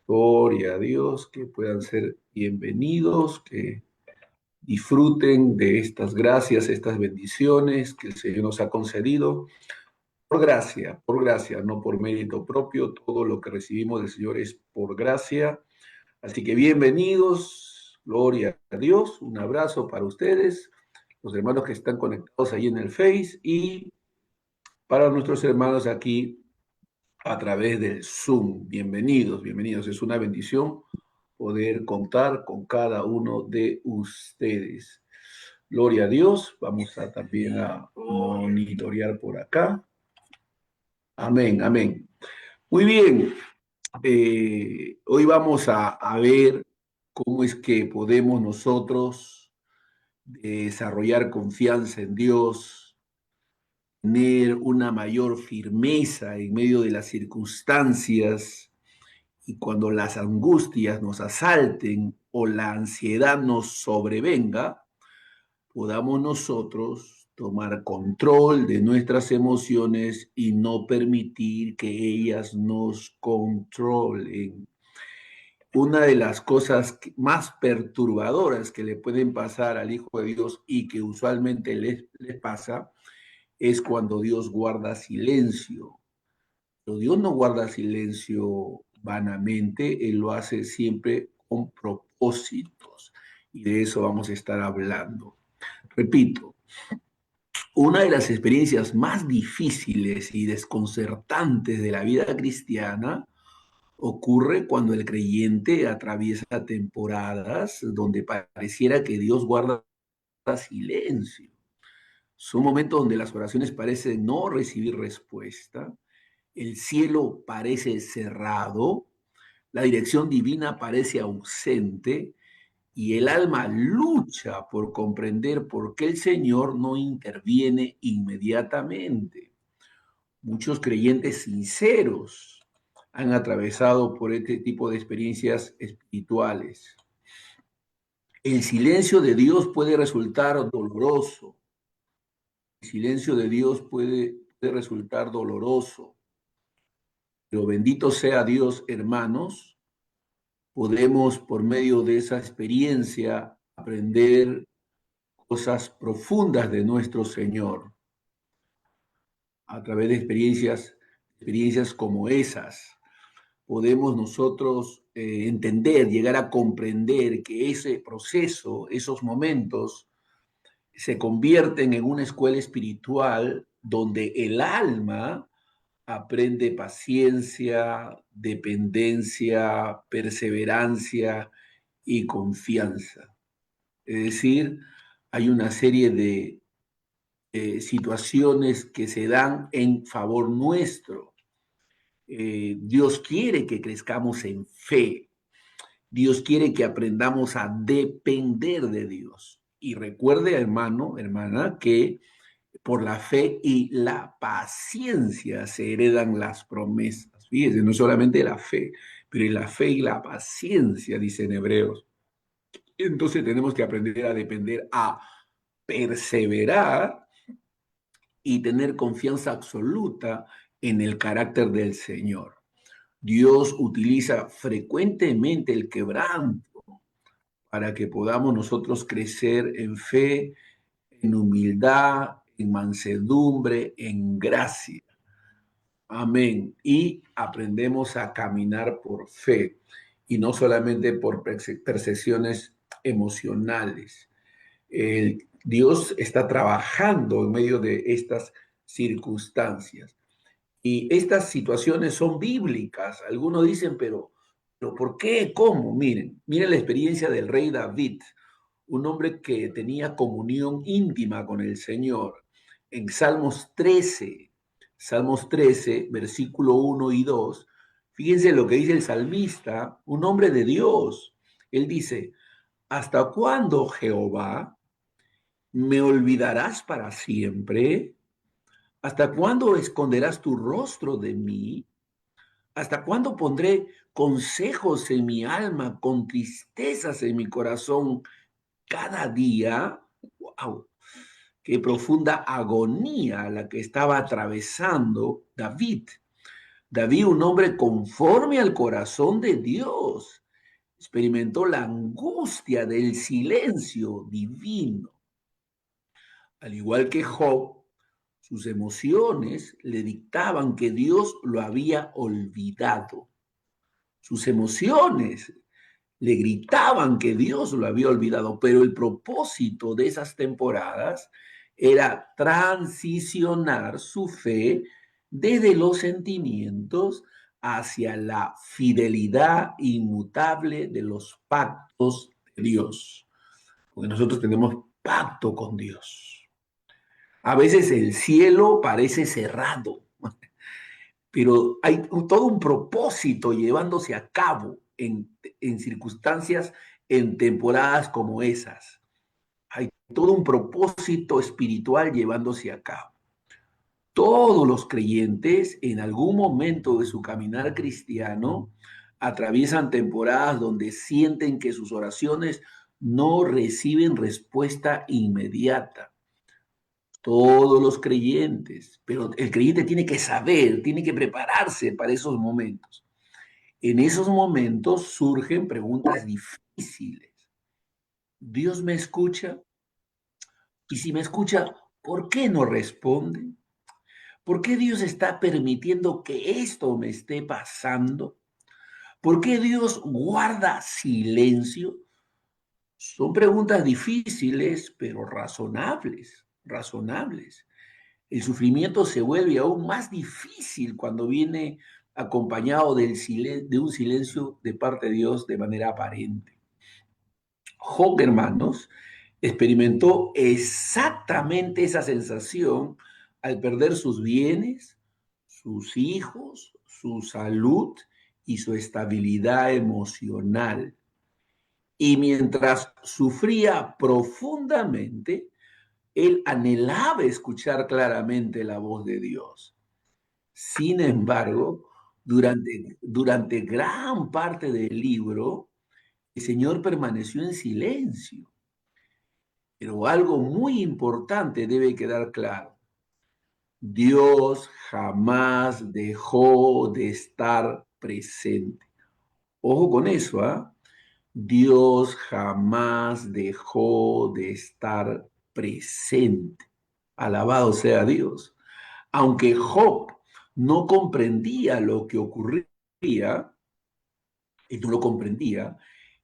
Gloria a Dios, que puedan ser bienvenidos, que disfruten de estas gracias, estas bendiciones que el Señor nos ha concedido. Por gracia, no por mérito propio. Todo lo que recibimos del Señor es por gracia. Así que bienvenidos, gloria a Dios. Un abrazo para ustedes, los hermanos que están conectados ahí en el Face y para nuestros hermanos aquí a través del Zoom. Bienvenidos, bienvenidos. Es una bendición poder contar con cada uno de ustedes. Gloria a Dios. Vamos a también a monitorear por acá. Amén, amén. Muy bien. Hoy vamos a ver cómo es que podemos nosotros desarrollar confianza en Dios, tener una mayor firmeza en medio de las circunstancias y cuando las angustias nos asalten o la ansiedad nos sobrevenga, podamos nosotros tomar control de nuestras emociones y no permitir que ellas nos controlen. Una de las cosas más perturbadoras que le pueden pasar al Hijo de Dios y que usualmente les pasa es cuando Dios guarda silencio. Pero Dios no guarda silencio vanamente, Él lo hace siempre con propósitos. Y de eso vamos a estar hablando. Repito, una de las experiencias más difíciles y desconcertantes de la vida cristiana ocurre cuando el creyente atraviesa temporadas donde pareciera que Dios guarda silencio. Son momentos donde las oraciones parecen no recibir respuesta, el cielo parece cerrado, la dirección divina parece ausente y el alma lucha por comprender por qué el Señor no interviene inmediatamente. Muchos creyentes sinceros han atravesado por este tipo de experiencias espirituales. El silencio de Dios puede resultar doloroso. El silencio de Dios puede resultar doloroso. Pero bendito sea Dios, hermanos, podemos por medio de esa experiencia aprender cosas profundas de nuestro Señor a través de experiencias como esas. Podemos nosotros entender, llegar a comprender que ese proceso, esos momentos, se convierten en una escuela espiritual donde el alma aprende paciencia, dependencia, perseverancia y confianza. Es decir, hay una serie de situaciones que se dan en favor nuestro. Dios quiere que crezcamos en fe. Dios quiere que aprendamos a depender de Dios. Y recuerde, hermano, hermana, que por la fe y la paciencia se heredan las promesas. Fíjese, no solamente la fe, pero la fe y la paciencia, dicen Hebreos. Entonces tenemos que aprender a depender, a perseverar y tener confianza absoluta en el carácter del Señor. Dios utiliza frecuentemente el quebranto para que podamos nosotros crecer en fe, en humildad, en mansedumbre, en gracia. Amén. Y aprendemos a caminar por fe y no solamente por percepciones emocionales. Dios está trabajando en medio de estas circunstancias. Y estas situaciones son bíblicas. Algunos dicen, pero ¿por qué? ¿Cómo? Miren la experiencia del rey David, un hombre que tenía comunión íntima con el Señor. En Salmos 13, versículo 1 y 2, fíjense lo que dice el salmista, un hombre de Dios. Él dice, ¿hasta cuándo, Jehová, me olvidarás para siempre? ¿Hasta cuándo esconderás tu rostro de mí? ¿Hasta cuándo pondré consejos en mi alma, con tristezas en mi corazón cada día? ¡Wow! Qué profunda agonía la que estaba atravesando David. David, un hombre conforme al corazón de Dios, experimentó la angustia del silencio divino. Al igual que Job, sus emociones le dictaban que Dios lo había olvidado. Sus emociones le gritaban que Dios lo había olvidado, pero el propósito de esas temporadas era transicionar su fe desde los sentimientos hacia la fidelidad inmutable de los pactos de Dios. Porque nosotros tenemos pacto con Dios. A veces el cielo parece cerrado, pero hay todo un propósito llevándose a cabo en circunstancias, en temporadas como esas. Hay todo un propósito espiritual llevándose a cabo. Todos los creyentes en algún momento de su caminar cristiano atraviesan temporadas donde sienten que sus oraciones no reciben respuesta inmediata. Todos los creyentes, pero el creyente tiene que saber, tiene que prepararse para esos momentos. En esos momentos surgen preguntas difíciles. ¿Dios me escucha? Y si me escucha, ¿por qué no responde? ¿Por qué Dios está permitiendo que esto me esté pasando? ¿Por qué Dios guarda silencio? Son preguntas difíciles, pero razonables, razonables. El sufrimiento se vuelve aún más difícil cuando viene acompañado de un silencio de parte de Dios de manera aparente. Job, hermanos, experimentó exactamente esa sensación al perder sus bienes, sus hijos, su salud y su estabilidad emocional. Y mientras sufría profundamente, él anhelaba escuchar claramente la voz de Dios. Sin embargo, durante gran parte del libro, el Señor permaneció en silencio. Pero algo muy importante debe quedar claro. Dios jamás dejó de estar presente. Ojo con eso, ¿ah? Dios jamás dejó de estar presente. Alabado sea Dios. Aunque Job no comprendía lo que ocurría, y no lo comprendía,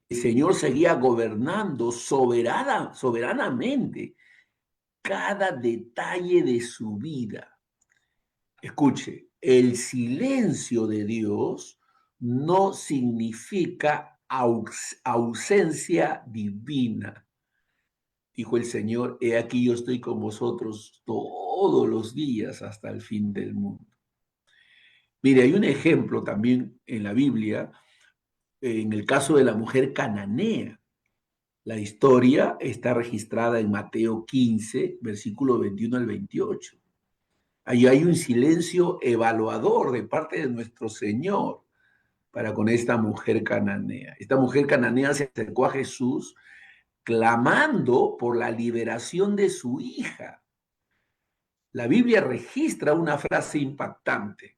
el Señor seguía gobernando soberanamente cada detalle de su vida. Escuche, el silencio de Dios no significa ausencia divina. Dijo el Señor, he aquí yo estoy con vosotros todos los días hasta el fin del mundo. Mire, hay un ejemplo también en la Biblia, en el caso de la mujer cananea. La historia está registrada en Mateo 15, versículo 21 al 28. Ahí hay un silencio evaluador de parte de nuestro Señor para con esta mujer cananea. Esta mujer cananea se acercó a Jesús clamando por la liberación de su hija. La Biblia registra una frase impactante.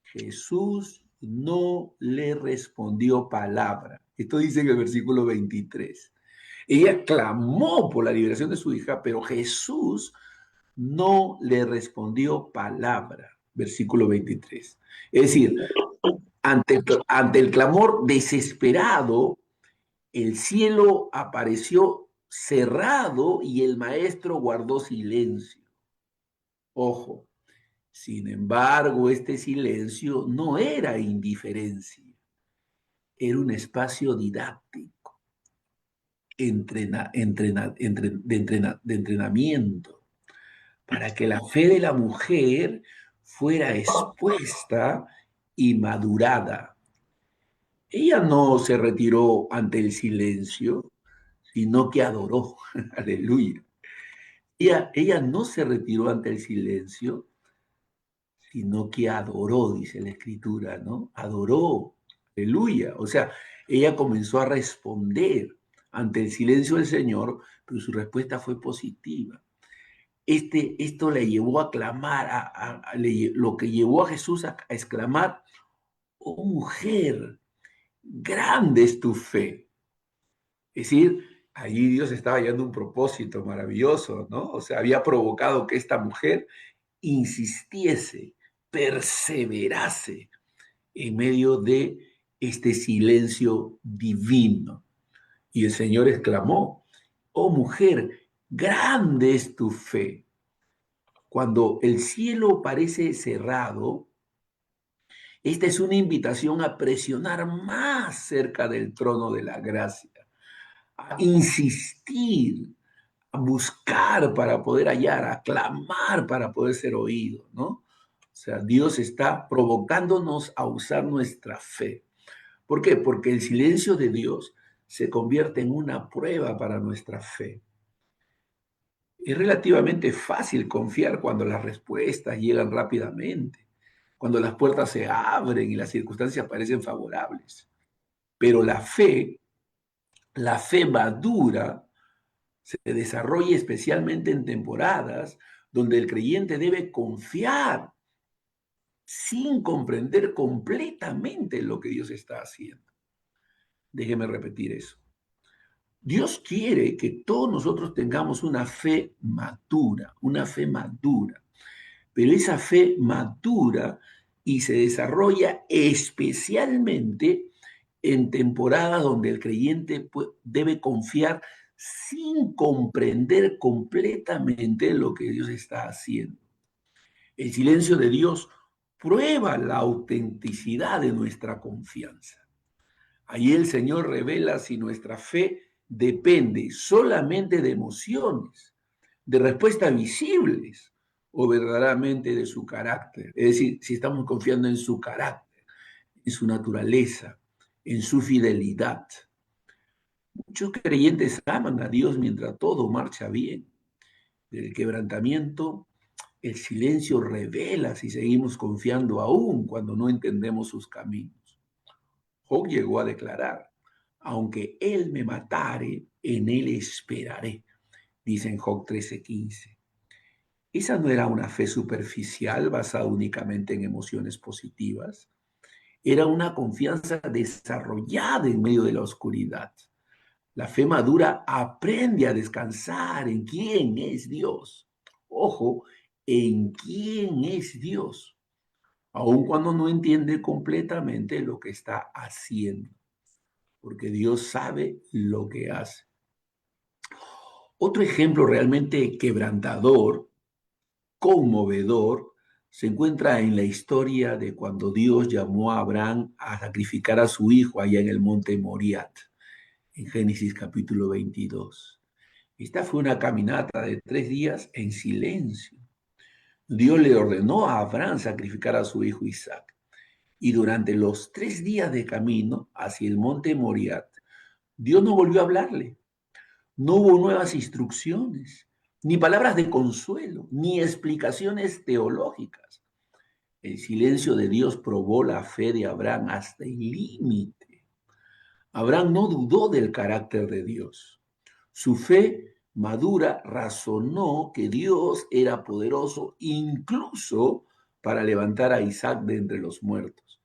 Jesús no le respondió palabra. Esto dice en el versículo 23. Ella clamó por la liberación de su hija, pero Jesús no le respondió palabra. Versículo 23. Es decir, ante el clamor desesperado, el cielo apareció cerrado y el maestro guardó silencio. Ojo, sin embargo, este silencio no era indiferencia, era un espacio didáctico, de entrenamiento, para que la fe de la mujer fuera expuesta y madurada. Ella no se retiró ante el silencio, sino que adoró. Aleluya. Ella no se retiró ante el silencio, sino que adoró, dice la escritura, ¿no? Adoró. Aleluya. O sea, ella comenzó a responder ante el silencio del Señor, pero su respuesta fue positiva. esto le llevó a clamar, lo que llevó a Jesús a exclamar: oh mujer, grande es tu fe. Es decir, allí Dios estaba hallando un propósito maravilloso, ¿no? O sea, había provocado que esta mujer insistiese, perseverase en medio de este silencio divino. Y el Señor exclamó: oh mujer, grande es tu fe. Cuando el cielo parece cerrado, esta es una invitación a presionar más cerca del trono de la gracia, a insistir, a buscar para poder hallar, a clamar para poder ser oído, ¿no? O sea, Dios está provocándonos a usar nuestra fe. ¿Por qué? Porque el silencio de Dios se convierte en una prueba para nuestra fe. Es relativamente fácil confiar cuando las respuestas llegan rápidamente, cuando las puertas se abren y las circunstancias parecen favorables. Pero la fe madura, se desarrolla especialmente en temporadas donde el creyente debe confiar sin comprender completamente lo que Dios está haciendo. Déjeme repetir eso. Dios quiere que todos nosotros tengamos una fe madura, pero esa fe madura y se desarrolla especialmente en temporadas donde el creyente debe confiar sin comprender completamente lo que Dios está haciendo. El silencio de Dios prueba la autenticidad de nuestra confianza. Ahí el Señor revela si nuestra fe depende solamente de emociones, de respuestas visibles o verdaderamente de su carácter. Es decir, si estamos confiando en su carácter, en su naturaleza, en su fidelidad. Muchos creyentes aman a Dios mientras todo marcha bien. Del quebrantamiento, el silencio revela si seguimos confiando aún cuando no entendemos sus caminos. Job llegó a declarar: aunque él me matare, en él esperaré, dice en Job 13:15. Esa no era una fe superficial basada únicamente en emociones positivas, era una confianza desarrollada en medio de la oscuridad. La fe madura aprende a descansar en quién es Dios. Ojo, en quién es Dios, aun cuando no entiende completamente lo que está haciendo, porque Dios sabe lo que hace. Otro ejemplo realmente quebrantador, conmovedor, se encuentra en la historia de cuando Dios llamó a Abraham a sacrificar a su hijo allá en el monte Moriat, en Génesis capítulo 22. Esta fue una caminata de 3 días en silencio. Dios le ordenó a Abraham sacrificar a su hijo Isaac. Y durante los 3 días de camino hacia el monte Moriat, Dios no volvió a hablarle. No hubo nuevas instrucciones, ni palabras de consuelo, ni explicaciones teológicas. El silencio de Dios probó la fe de Abraham hasta el límite. Abraham no dudó del carácter de Dios. Su fe madura razonó que Dios era poderoso incluso para levantar a Isaac de entre los muertos.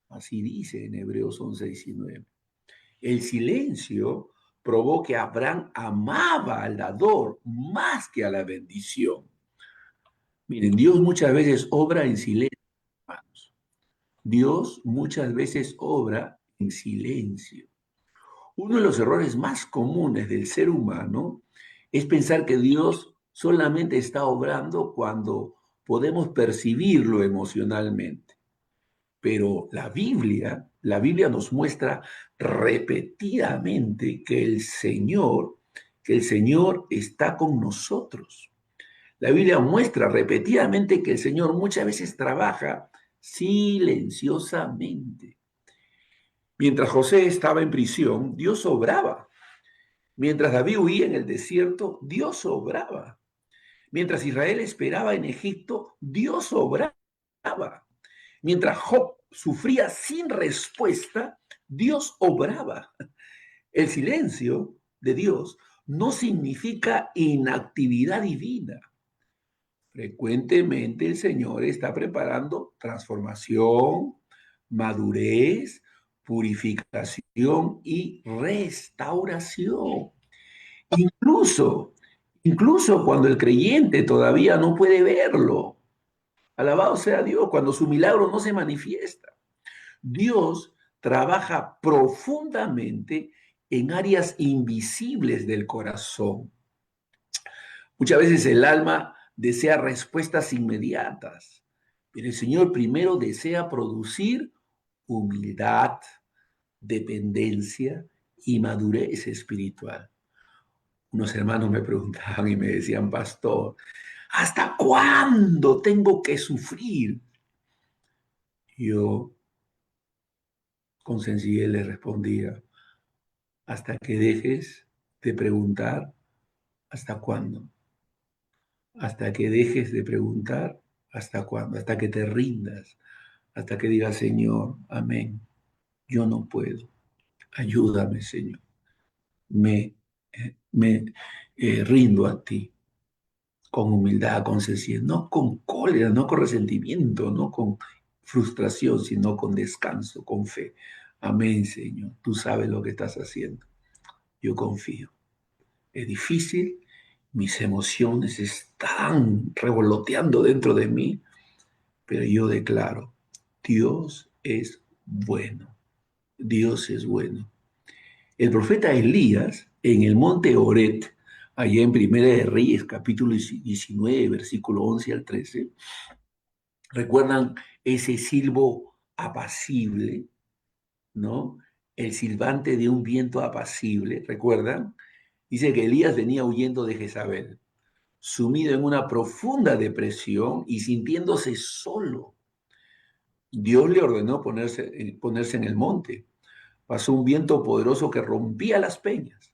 Así dice en Hebreos 11:19. El silencio probó que Abraham amaba al dador más que a la bendición. Miren, Dios muchas veces obra en silencio, hermanos. Dios muchas veces obra en silencio. Uno de los errores más comunes del ser humano es pensar que Dios solamente está obrando cuando podemos percibirlo emocionalmente. Pero la Biblia nos muestra repetidamente que el Señor está con nosotros. La Biblia muestra repetidamente que el Señor muchas veces trabaja silenciosamente. Mientras José estaba en prisión, Dios obraba. Mientras David huía en el desierto, Dios obraba. Mientras Israel esperaba en Egipto, Dios obraba. Mientras Job sufría sin respuesta, Dios obraba. El silencio de Dios no significa inactividad divina. Frecuentemente el Señor está preparando transformación, madurez, purificación y restauración. Incluso, incluso cuando el creyente todavía no puede verlo. Alabado sea Dios, cuando su milagro no se manifiesta. Dios trabaja profundamente en áreas invisibles del corazón. Muchas veces el alma desea respuestas inmediatas, pero el Señor primero desea producir humildad, dependencia y madurez espiritual. Unos hermanos me preguntaban y me decían, pastor, ¿hasta cuándo tengo que sufrir? Yo con sencillez le respondía, hasta que dejes de preguntar hasta cuándo, hasta que dejes de preguntar hasta cuándo, hasta que te rindas, hasta que digas, Señor, amén, yo no puedo, ayúdame, Señor, me rindo a ti con humildad, con sencillez, no con cólera, no con resentimiento, no con frustración, sino con descanso, con fe. Amén, Señor, tú sabes lo que estás haciendo, yo confío. Es difícil, mis emociones están revoloteando dentro de mí, pero yo declaro, Dios es bueno, Dios es bueno. El profeta Elías en el monte Oret, allá en Primera de Reyes, capítulo 19, versículo 11 al 13, recuerdan ese silbo apacible, ¿no? El silbante de un viento apacible, ¿recuerdan? Dice que Elías venía huyendo de Jezabel, sumido en una profunda depresión y sintiéndose solo. Dios le ordenó ponerse en el monte. Pasó un viento poderoso que rompía las peñas,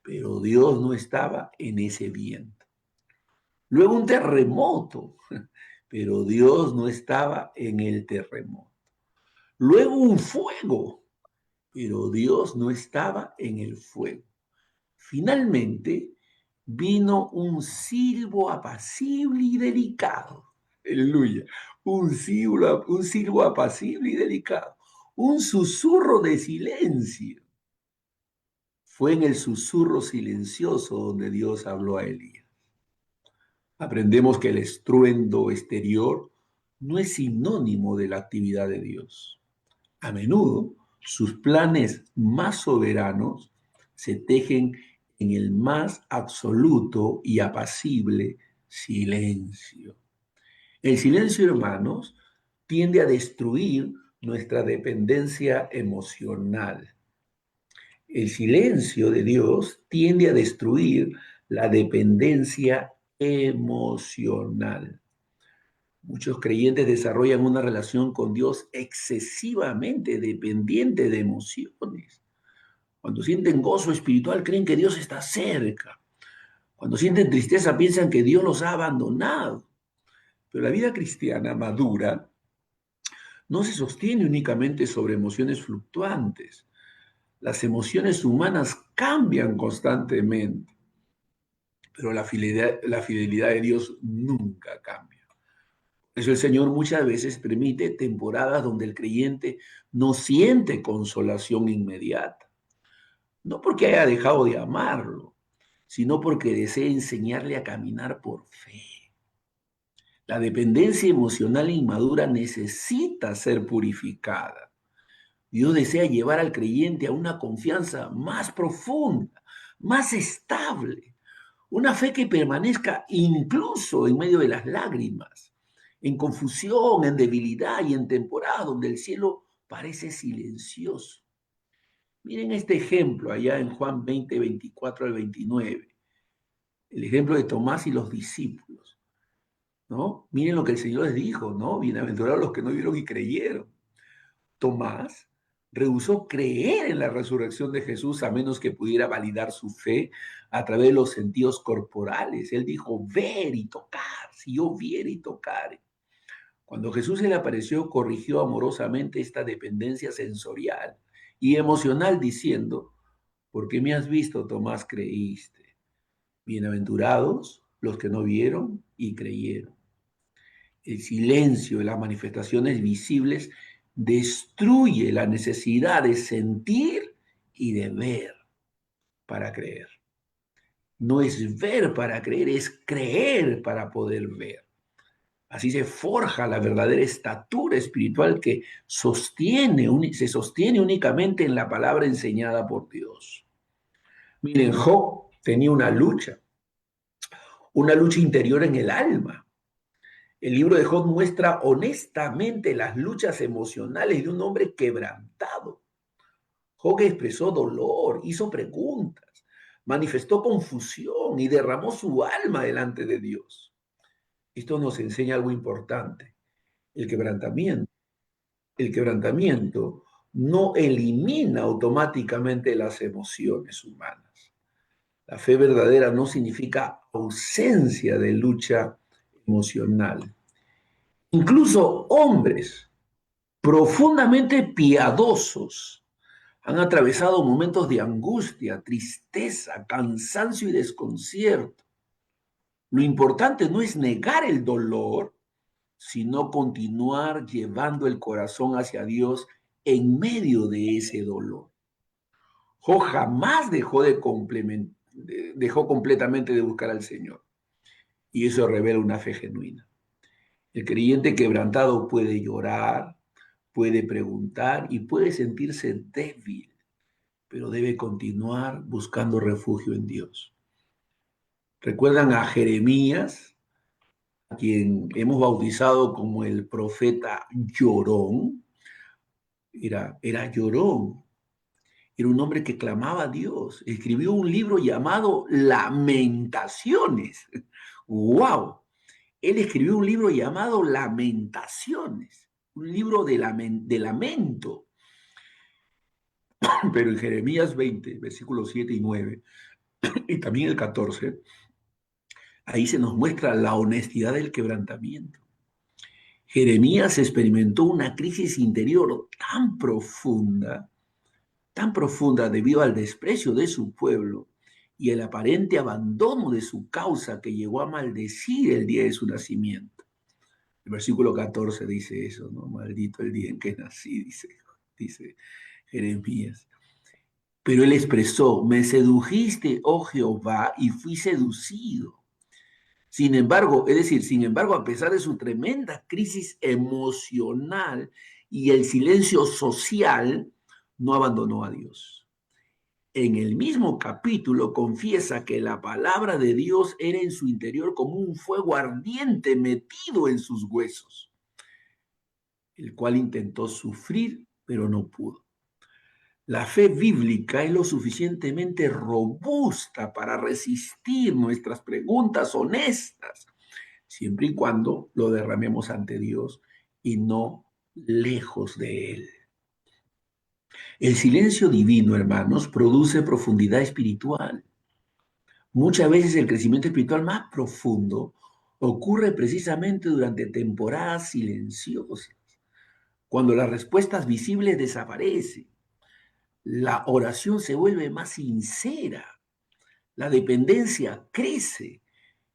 pero Dios no estaba en ese viento. Luego un terremoto, pero Dios no estaba en el terremoto. Luego un fuego, pero Dios no estaba en el fuego. Finalmente vino un silbo apacible y delicado. Aleluya. Un silbo apacible y delicado. Un susurro de silencio. Fue en el susurro silencioso donde Dios habló a Elías. Aprendemos que el estruendo exterior no es sinónimo de la actividad de Dios. A menudo, sus planes más soberanos se tejen en el más absoluto y apacible silencio. El silencio, hermanos, tiende a destruir nuestra dependencia emocional. El silencio de Dios tiende a destruir la dependencia emocional. Muchos creyentes desarrollan una relación con Dios excesivamente dependiente de emociones. Cuando sienten gozo espiritual, creen que Dios está cerca. Cuando sienten tristeza, piensan que Dios los ha abandonado. Pero la vida cristiana madura no se sostiene únicamente sobre emociones fluctuantes. Las emociones humanas cambian constantemente, pero la fidelidad de Dios nunca cambia. Por eso el Señor muchas veces permite temporadas donde el creyente no siente consolación inmediata. No porque haya dejado de amarlo, sino porque desea enseñarle a caminar por fe. La dependencia emocional inmadura necesita ser purificada. Dios desea llevar al creyente a una confianza más profunda, más estable, una fe que permanezca incluso en medio de las lágrimas, en confusión, en debilidad y en temporadas donde el cielo parece silencioso. Miren este ejemplo allá en Juan 20, 24 al 29, el ejemplo de Tomás y los discípulos, ¿no? Miren lo que el Señor les dijo, ¿no? Bienaventurados los que no vieron y creyeron. Tomás rehusó creer en la resurrección de Jesús a menos que pudiera validar su fe a través de los sentidos corporales. Él dijo, ver y tocar, si yo viera y tocar. Cuando Jesús se le apareció, corrigió amorosamente esta dependencia sensorial y emocional diciendo, porque me has visto, Tomás, creíste. Bienaventurados los que no vieron y creyeron. El silencio de las manifestaciones visibles destruye la necesidad de sentir y de ver para creer. No es ver para creer, es creer para poder ver. Así se forja la verdadera estatura espiritual que se sostiene únicamente en la palabra enseñada por Dios. Miren, Job tenía una lucha interior en el alma. El libro de Job muestra honestamente las luchas emocionales de un hombre quebrantado. Job expresó dolor, hizo preguntas, manifestó confusión y derramó su alma delante de Dios. Esto nos enseña algo importante. El quebrantamiento, el quebrantamiento no elimina automáticamente las emociones humanas. La fe verdadera no significa ausencia de lucha emocional. Incluso hombres profundamente piadosos han atravesado momentos de angustia, tristeza, cansancio y desconcierto. Lo importante no es negar el dolor, sino continuar llevando el corazón hacia Dios en medio de ese dolor. Job jamás dejó completamente de buscar al Señor. Y eso revela una fe genuina. El creyente quebrantado puede llorar, puede preguntar y puede sentirse débil, pero debe continuar buscando refugio en Dios. ¿Recuerdan a Jeremías, a quien hemos bautizado como el profeta llorón? Era llorón, era un hombre que clamaba a Dios. Escribió un libro llamado Lamentaciones. ¡Wow! Él escribió un libro llamado Lamentaciones, un libro de lamento. Pero en Jeremías 20, versículos 7 y 9, y también el 14, ahí se nos muestra la honestidad del quebrantamiento. Jeremías experimentó una crisis interior tan profunda debido al desprecio de su pueblo y el aparente abandono de su causa que llegó a maldecir el día de su nacimiento. El versículo 14 dice eso, ¿no? Maldito el día en que nací, dice Jeremías. Pero él expresó, me sedujiste, oh Jehová, y fui seducido. Sin embargo, es decir, sin embargo, a pesar de su tremenda crisis emocional y el silencio social, no abandonó a Dios. En el mismo capítulo confiesa que la palabra de Dios era en su interior como un fuego ardiente metido en sus huesos, el cual intentó sufrir, pero no pudo. La fe bíblica es lo suficientemente robusta para resistir nuestras preguntas honestas, siempre y cuando lo derramemos ante Dios y no lejos de Él. El silencio divino, hermanos, produce profundidad espiritual. Muchas veces el crecimiento espiritual más profundo ocurre precisamente durante temporadas silenciosas, cuando las respuestas visibles desaparecen. La oración se vuelve más sincera, la dependencia crece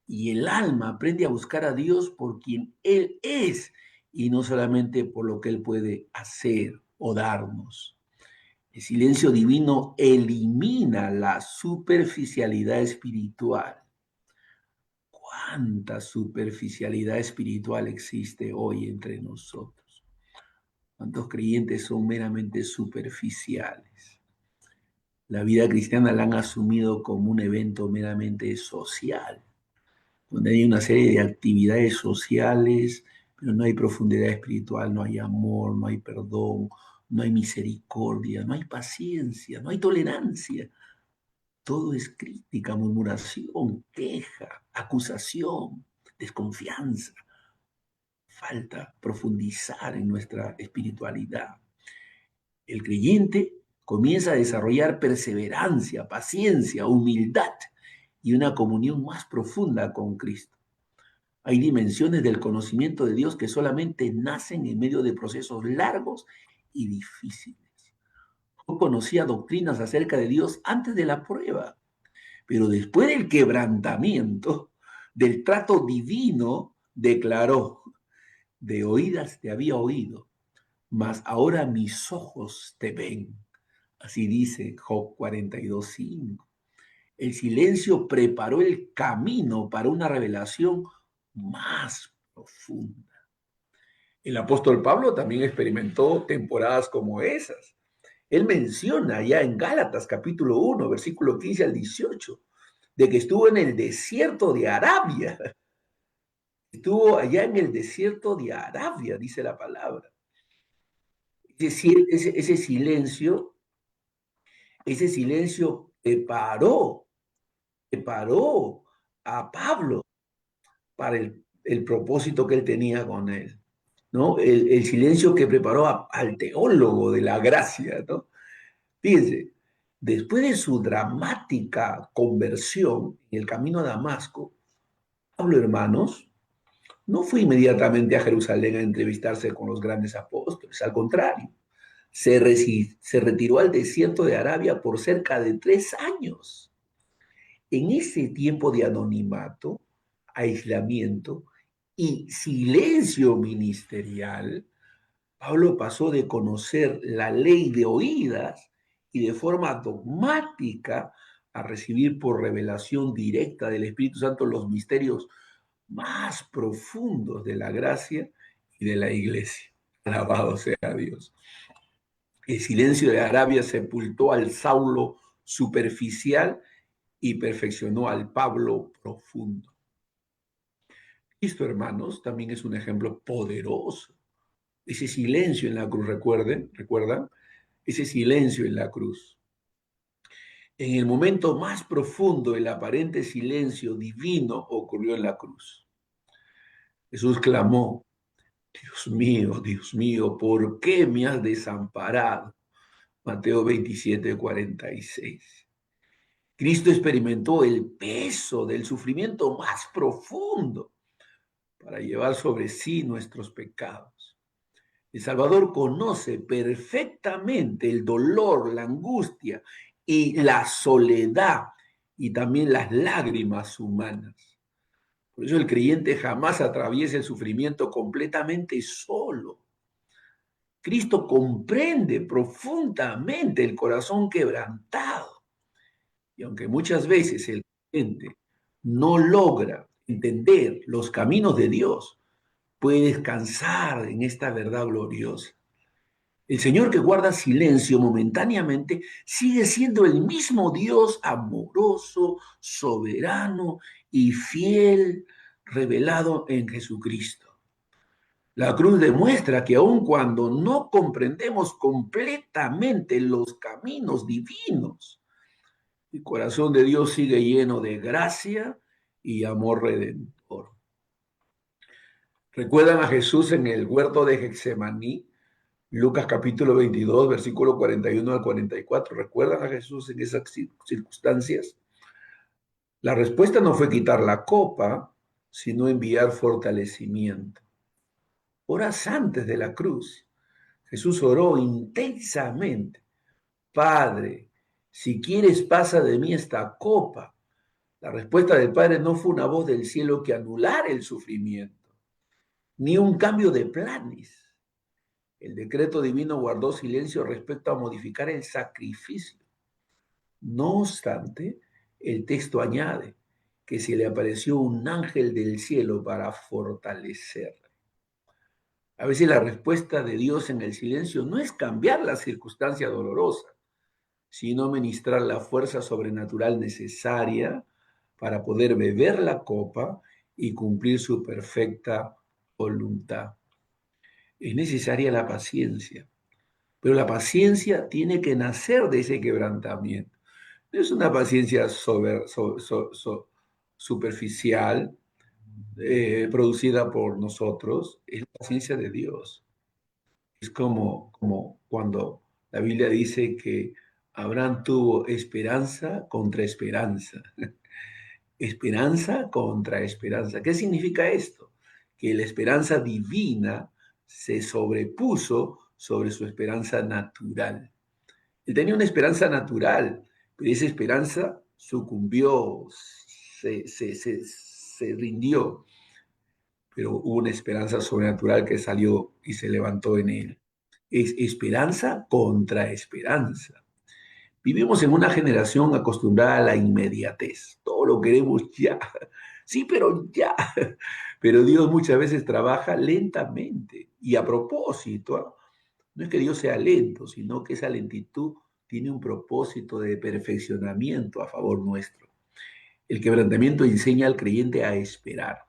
y el alma aprende a buscar a Dios por quien Él es y no solamente por lo que Él puede hacer o darnos. El silencio divino elimina la superficialidad espiritual. ¿Cuánta superficialidad espiritual existe hoy entre nosotros? ¿Cuántos creyentes son meramente superficiales? La vida cristiana la han asumido como un evento meramente social, donde hay una serie de actividades sociales, pero no hay profundidad espiritual, no hay amor, no hay perdón, no hay misericordia, no hay paciencia, no hay tolerancia. Todo es crítica, murmuración, queja, acusación, desconfianza. Falta profundizar en nuestra espiritualidad. El creyente comienza a desarrollar perseverancia, paciencia, humildad y una comunión más profunda con Cristo. Hay dimensiones del conocimiento de Dios que solamente nacen en medio de procesos largos y difíciles. Yo conocía doctrinas acerca de Dios antes de la prueba, pero después del quebrantamiento del trato divino, declaró: de oídas te había oído, mas ahora mis ojos te ven. Así dice Job 42:5. El silencio preparó el camino para una revelación más profunda. El apóstol Pablo también experimentó temporadas como esas. Él menciona ya en Gálatas capítulo 1, versículo 15 al 18, de que estuvo en el desierto de Arabia. Estuvo allá en el desierto de Arabia, dice la palabra. Ese silencio preparó a Pablo para el propósito que él tenía con él, ¿no? El silencio que preparó al teólogo de la gracia, ¿no? Fíjense, después de su dramática conversión en el camino a Damasco, Pablo, hermanos, no fue inmediatamente a Jerusalén a entrevistarse con los grandes apóstoles, al contrario, se retiró al desierto de Arabia por cerca de 3 años. En ese tiempo de anonimato, aislamiento y silencio ministerial, Pablo pasó de conocer la ley de oídas y de forma dogmática a recibir por revelación directa del Espíritu Santo los misterios más profundos de la gracia y de la iglesia. Alabado sea Dios. El silencio de Arabia sepultó al Saulo superficial y perfeccionó al Pablo profundo. Cristo, hermanos, también es un ejemplo poderoso. Ese silencio en la cruz, ¿recuerdan? Ese silencio en la cruz. En el momento más profundo, el aparente silencio divino ocurrió en la cruz. Jesús clamó: Dios mío, ¿por qué me has desamparado? Mateo 27:46. Cristo experimentó el peso del sufrimiento más profundo para llevar sobre sí nuestros pecados. El Salvador conoce perfectamente el dolor, la angustia y la soledad y también las lágrimas humanas. Por eso el creyente jamás atraviesa el sufrimiento completamente solo. Cristo comprende profundamente el corazón quebrantado. Y aunque muchas veces el creyente no logra entender los caminos de Dios, puede descansar en esta verdad gloriosa. El Señor, que guarda silencio momentáneamente, sigue siendo el mismo Dios amoroso, soberano y fiel, revelado en Jesucristo. La cruz demuestra que aun cuando no comprendemos completamente los caminos divinos, el corazón de Dios sigue lleno de gracia y amor redentor. ¿Recuerdan a Jesús en el huerto de Getsemaní? Lucas capítulo 22, versículo 41 al 44. ¿Recuerdan a Jesús en esas circunstancias? La respuesta no fue quitar la copa, sino enviar fortalecimiento. Horas antes de la cruz, Jesús oró intensamente: Padre, si quieres, pasa de mí esta copa. La respuesta del Padre no fue una voz del cielo que anulara el sufrimiento, ni un cambio de planes. El decreto divino guardó silencio respecto a modificar el sacrificio. No obstante, el texto añade que se le apareció un ángel del cielo para fortalecerle. A veces la respuesta de Dios en el silencio no es cambiar la circunstancia dolorosa, sino ministrar la fuerza sobrenatural necesaria para poder beber la copa y cumplir su perfecta voluntad. Es necesaria la paciencia, pero la paciencia tiene que nacer de ese quebrantamiento. No es una paciencia superficial, producida por nosotros, es la paciencia de Dios. Es como cuando la Biblia dice que Abraham tuvo esperanza contra esperanza. Esperanza contra esperanza. ¿Qué significa esto? Que la esperanza divina se sobrepuso sobre su esperanza natural. Él tenía una esperanza natural, pero esa esperanza sucumbió, se rindió, pero hubo una esperanza sobrenatural que salió y se levantó en él. Es esperanza contra esperanza. Vivimos en una generación acostumbrada a la inmediatez. Todo lo queremos ya. Sí, pero ya. Pero Dios muchas veces trabaja lentamente. Y a propósito, ¿ah? No es que Dios sea lento, sino que esa lentitud tiene un propósito de perfeccionamiento a favor nuestro. El quebrantamiento enseña al creyente a esperar.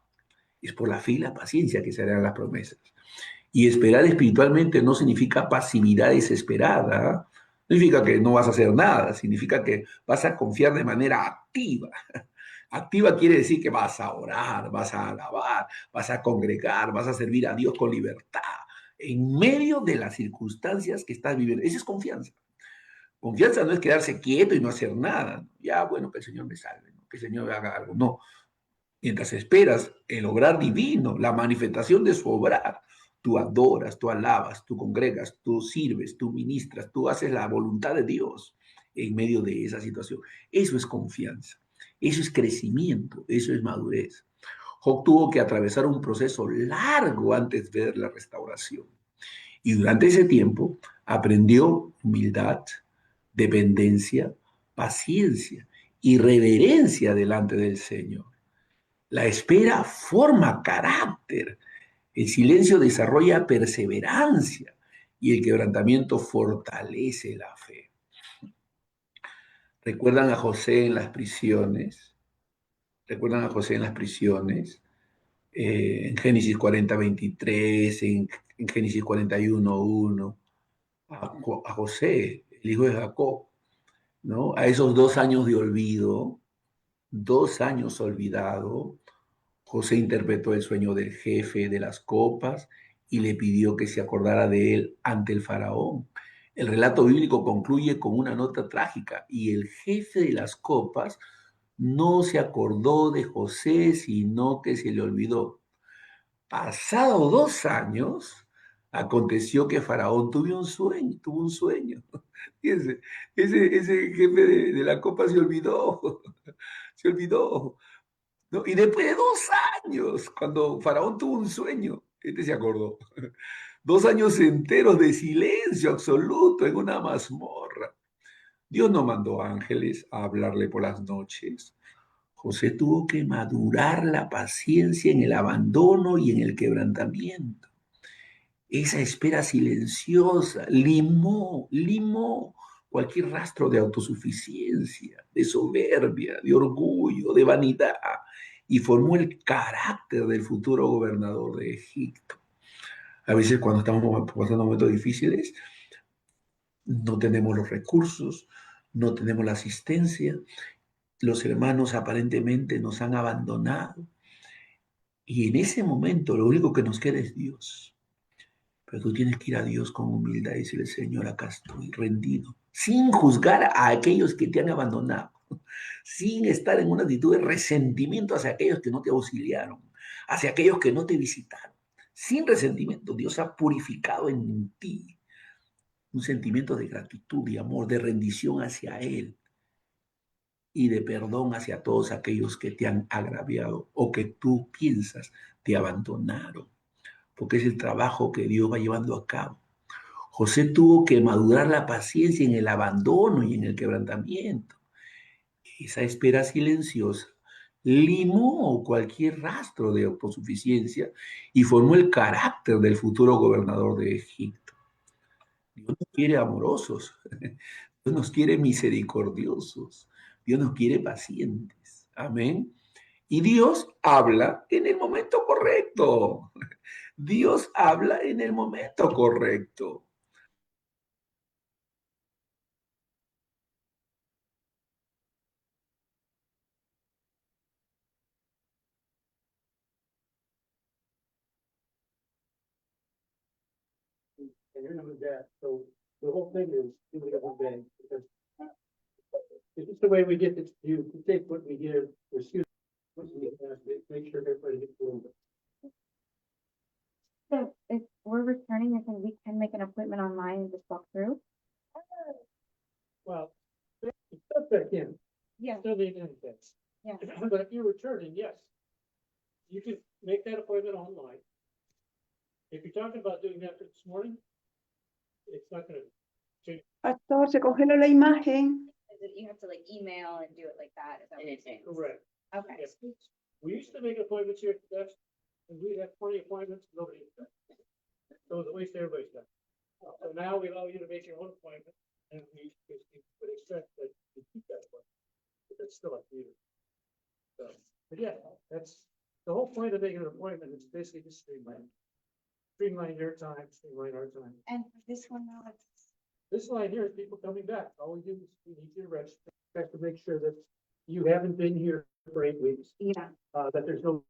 Es por la fe y la paciencia que se harán las promesas. Y esperar espiritualmente no significa pasividad desesperada, no significa que no vas a hacer nada, significa que vas a confiar de manera activa. Activa quiere decir que vas a orar, vas a alabar, vas a congregar, vas a servir a Dios con libertad, en medio de las circunstancias que estás viviendo. Esa es confianza. Confianza no es quedarse quieto y no hacer nada. Ya, bueno, que el Señor me salve, ¿no? Que el Señor haga algo. No, mientras esperas el obrar divino, la manifestación de su obrar, tú adoras, tú alabas, tú congregas, tú sirves, tú ministras, tú haces la voluntad de Dios en medio de esa situación. Eso es confianza, eso es crecimiento, eso es madurez. Job tuvo que atravesar un proceso largo antes de ver la restauración. Y durante ese tiempo aprendió humildad, dependencia, paciencia y reverencia delante del Señor. La espera forma carácter, el silencio desarrolla perseverancia y el quebrantamiento fortalece la fe. ¿Recuerdan a José en las prisiones? ¿Recuerdan a José en las prisiones? En Génesis 40:23, en Génesis 41:1, a José, el hijo de Jacob, ¿no? A esos 2 años de olvido, 2 años olvidado, José interpretó el sueño del jefe de las copas y le pidió que se acordara de él ante el faraón. El relato bíblico concluye con una nota trágica y el jefe de las copas no se acordó de José, sino que se le olvidó. Pasado 2 años, aconteció que Faraón tuvo un sueño. Fíjense, ese jefe de la copa se olvidó, se olvidó. ¿No? Y después de 2 años, cuando Faraón tuvo un sueño, este se acordó. 2 años enteros de silencio absoluto en una mazmorra. Dios no mandó ángeles a hablarle por las noches. José tuvo que madurar la paciencia en el abandono y en el quebrantamiento. Esa espera silenciosa limó cualquier rastro de autosuficiencia, de soberbia, de orgullo, de vanidad, y formó el carácter del futuro gobernador de Egipto. A veces cuando estamos pasando momentos difíciles, no tenemos los recursos, no tenemos la asistencia, los hermanos aparentemente nos han abandonado, y en ese momento lo único que nos queda es Dios. Pero tú tienes que ir a Dios con humildad y decirle, Señor, acá estoy rendido, sin juzgar a aquellos que te han abandonado, sin estar en una actitud de resentimiento hacia aquellos que no te auxiliaron, hacia aquellos que no te visitaron. Sin resentimiento, Dios ha purificado en ti un sentimiento de gratitud, de amor, de rendición hacia Él y de perdón hacia todos aquellos que te han agraviado o que tú piensas te abandonaron, porque es el trabajo que Dios va llevando a cabo. José tuvo que madurar la paciencia en el abandono y en el quebrantamiento. Esa espera silenciosa limó cualquier rastro de autosuficiencia y formó el carácter del futuro gobernador de Egipto. Dios nos quiere amorosos, Dios nos quiere misericordiosos, Dios nos quiere pacientes. Amén. Y Dios habla en el momento correcto. Dios habla en el momento correcto. And you're gonna do that, so the whole thing is do it every day, because it's just the way we get this, you take what we hear, excuse, what we have, make sure everybody gets a little bit. So if we're returning, I think we can make an appointment online and just walk through. Well, it's stuff back in, Yeah, still need anything. yeah. But if you're returning, yes, you can make that appointment online. If you're talking about doing that for this morning, it's not gonna, Pastor, se congeló la imagen. Is it, you have to like email and do it like that? Is that what you're saying? correct. Okay. Yes. We used to make appointments here at the desk, and we'd have 20 appointments, nobody would come. So it was a waste of everybody's time. So now we allow you to make your own appointment, and we would expect that you keep that appointment. But that's still up to you. So, but yeah, that's the whole point of making an appointment is basically just streamline your time, streamline our time. And this one now, it's. This line here is people coming back. All we do is we need you to register, check to make sure that you haven't been here for 8 weeks, Yeah. that there's no